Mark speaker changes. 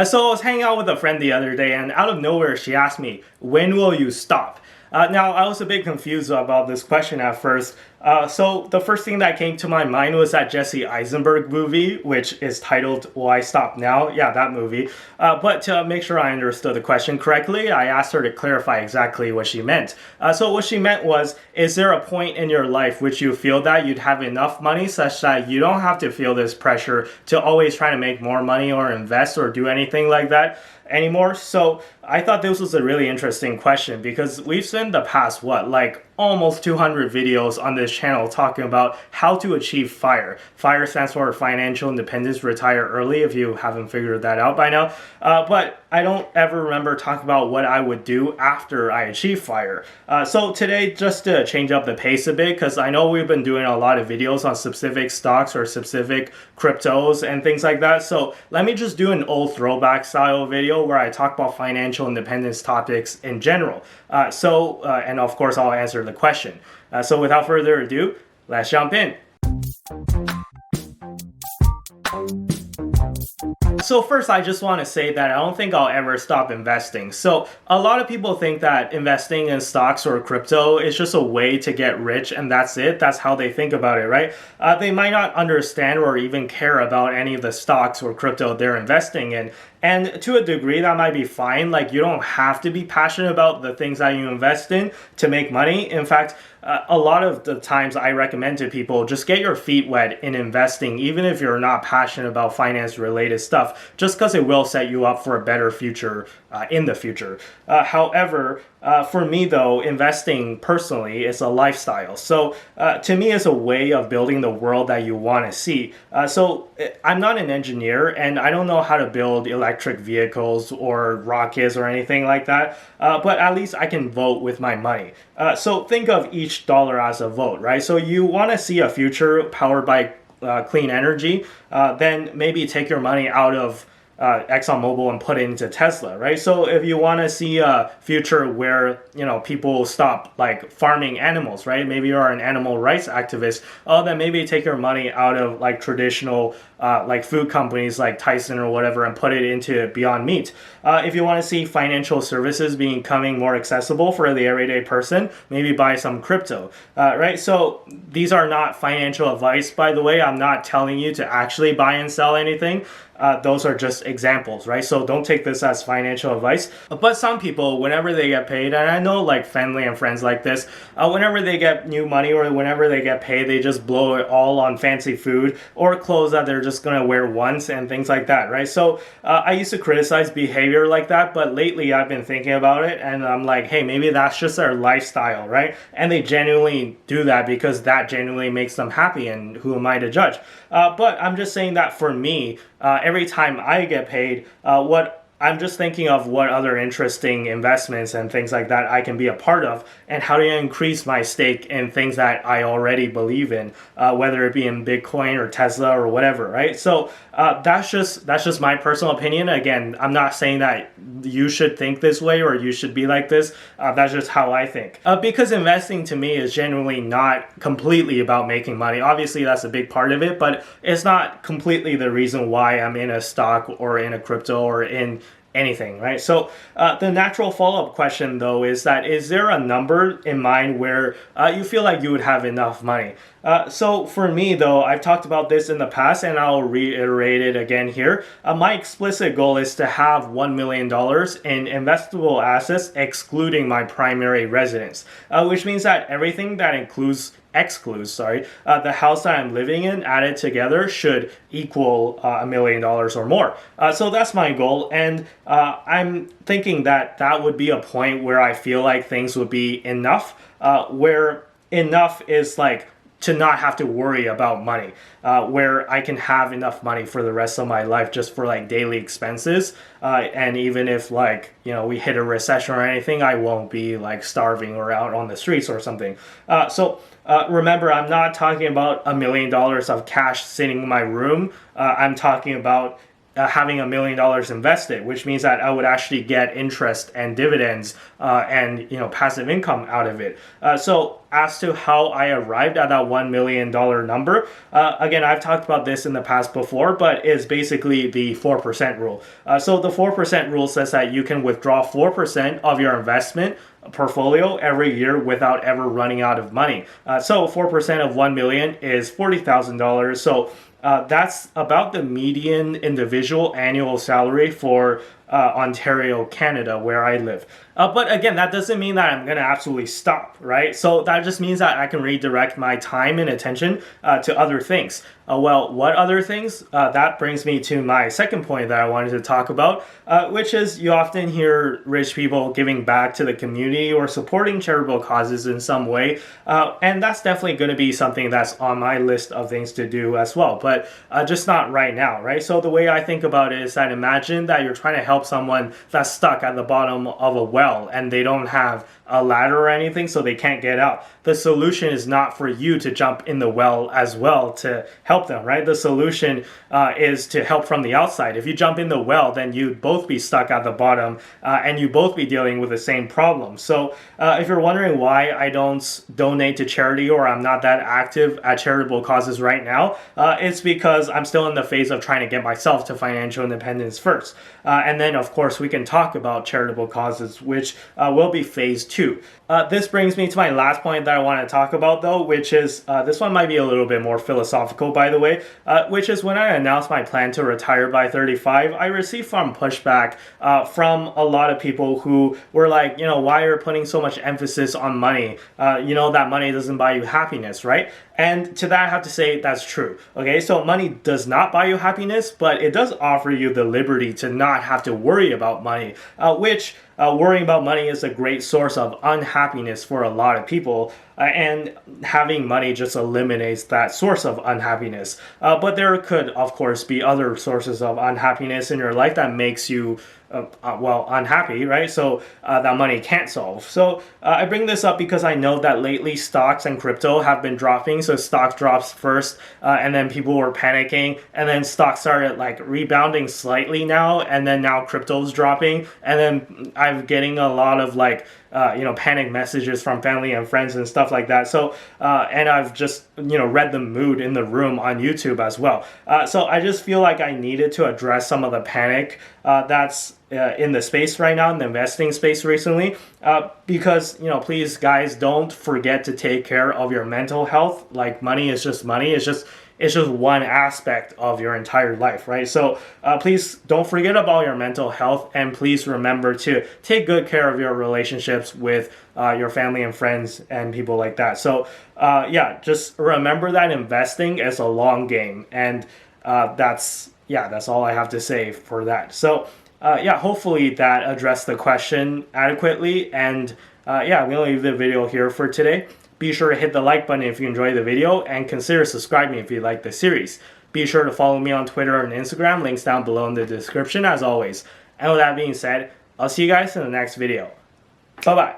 Speaker 1: So I was hanging out with a friend the other day, and out of nowhere, she asked me, "When will you stop?" Now, I was a bit confused about this question at first. So the first thing that came to my mind was that Jesse Eisenberg movie, which is titled "Will I Stop Now?" Yeah, that movie. But to make sure I understood the question correctly, I asked her to clarify exactly what she meant. So what she meant was, is there a point in your life which you feel that you'd have enough money such that you don't have to feel this pressure to always try to make more money or invest or do anything like that anymore? So I thought this was a really interesting question because we've spent the past, like almost 200 videos on this channel talking about how to achieve FIRE. FIRE stands for Financial Independence, Retire Early, if you haven't figured that out by now. But I don't ever remember talking about what I would do after I achieve FIRE. So today, just to change up the pace a bit, because I know we've been doing a lot of videos on specific stocks or specific cryptos and things like that. So let me just do an old throwback style video where I talk about financial independence topics in general. And of course, I'll answer the question. So without further ado, let's jump in. So first, I just want to say that I don't think I'll ever stop investing. So a lot of people think that investing in stocks or crypto is just a way to get rich and that's it. That's how they think about it, right? They might not understand or even care about any of the stocks or crypto they're investing in. And to a degree, that might be fine. Like, you don't have to be passionate about the things that you invest in to make money. In fact, a lot of the times I recommend to people, just get your feet wet in investing, even if you're not passionate about finance related stuff, just because it will set you up for a better future in the future. However, for me though, investing personally is a lifestyle. So to me, it's a way of building the world that you want to see. So I'm not an engineer and I don't know how to build electric vehicles or rockets or anything like that. But at least I can vote with my money. So think of each dollar as a vote, right? So you want to see a future powered by clean energy, then maybe take your money out of ExxonMobil and put it into Tesla, right? So if you want to see a future where, people stop like farming animals, right? Maybe you're an animal rights activist. Oh, then maybe take your money out of like traditional like food companies like Tyson or whatever and put it into Beyond Meat. If you want to see financial services becoming more accessible for the everyday person, maybe buy some crypto, right? So these are not financial advice, by the way. I'm not telling you to actually buy and sell anything. Those are just examples, right? So don't take this as financial advice. But some people, whenever they get paid, and I know like family and friends like this, whenever they get new money or whenever they get paid, they just blow it all on fancy food or clothes that they're just gonna wear once and things like that, right? So I used to criticize behavior like that, but lately I've been thinking about it and I'm like, hey, maybe that's just their lifestyle, right? And they genuinely do that because that genuinely makes them happy, and who am I to judge? But I'm just saying that for me, every time I get paid, what I'm just thinking of what other interesting investments and things like that I can be a part of, and how to increase my stake in things that I already believe in, whether it be in Bitcoin or Tesla or whatever, right? So that's just my personal opinion. Again, I'm not saying that you should think this way or you should be like this. That's just how I think. Because investing to me is genuinely not completely about making money. Obviously, that's a big part of it, but it's not completely the reason why I'm in a stock or in a crypto or in anything, right? So the natural follow-up question though is there a number in mind where you feel like you would have enough money? So for me though, I've talked about this in the past and I'll reiterate it again here. My explicit goal is to have $1 million in investable assets excluding my primary residence, which means that everything that excludes the house that I'm living in added together should equal $1 million or more. So that's my goal, and I'm thinking that would be a point where I feel like things would be enough, where enough is like to not have to worry about money, where I can have enough money for the rest of my life just for like daily expenses, and even if we hit a recession or anything, I won't be like starving or out on the streets or something. So remember, I'm not talking about $1 million of cash sitting in my room. I'm talking about having $1 million invested, which means that I would actually get interest and dividends and passive income out of it. So as to how I arrived at that $1 million number, again, I've talked about this in the past before, but it's basically the 4% rule. So the 4% rule says that you can withdraw 4% of your investment portfolio every year without ever running out of money. So 4% of 1 million is $40,000. So that's about the median individual annual salary for Ontario, Canada, where I live. But again, that doesn't mean that I'm going to absolutely stop, right? So that just means that I can redirect my time and attention to other things. Well, what other things? That brings me to my second point that I wanted to talk about, which is you often hear rich people giving back to the community or supporting charitable causes in some way. And that's definitely going to be something that's on my list of things to do as well, but just not right now, right? So the way I think about it is that imagine that you're trying to help someone that's stuck at the bottom of a well and they don't have a ladder or anything, so they can't get out. The solution is not for you to jump in the well as well to help them, right? The solution is to help from the outside. If you jump in the well, then you'd both be stuck at the bottom and you both be dealing with the same problem. So if you're wondering why I don't donate to charity or I'm not that active at charitable causes right now, it's because I'm still in the phase of trying to get myself to financial independence first. And then, of course, we can talk about charitable causes, which will be phase 2. This brings me to my last point that I want to talk about, though, which is this one might be a little bit more philosophical, by the way, which is when I announced my plan to retire by 35, I received some pushback from a lot of people who were like, why are you putting so much emphasis on money? That money doesn't buy you happiness, right? And to that, I have to say that's true. Okay, so money does not buy you happiness, but it does offer you the liberty to not have to worry about money, which worrying about money is a great source of unhappiness for a lot of people, and having money just eliminates that source of unhappiness. But there could, of course, be other sources of unhappiness in your life that makes you unhappy, right? So that money can't solve. So I bring this up because I know that lately stocks and crypto have been dropping. So stock drops first, and then people were panicking, and then stocks started like rebounding slightly now, and then now crypto's dropping, and then I'm getting a lot of panic messages from family and friends and stuff like that. So, and I've just, read the mood in the room on YouTube as well. So I just feel like I needed to address some of the panic that's in the space right now, in the investing space recently, because, please guys, don't forget to take care of your mental health. Like money is just money. It's just one aspect of your entire life, right? So please don't forget about your mental health, and please remember to take good care of your relationships with your family and friends and people like that. So just remember that investing is a long game, and that's all I have to say for that. So hopefully that addressed the question adequately, and I'm gonna leave the video here for today. Be sure to hit the like button if you enjoyed the video, and consider subscribing if you like the series. Be sure to follow me on Twitter and Instagram, links down below in the description as always. And with that being said, I'll see you guys in the next video. Bye bye.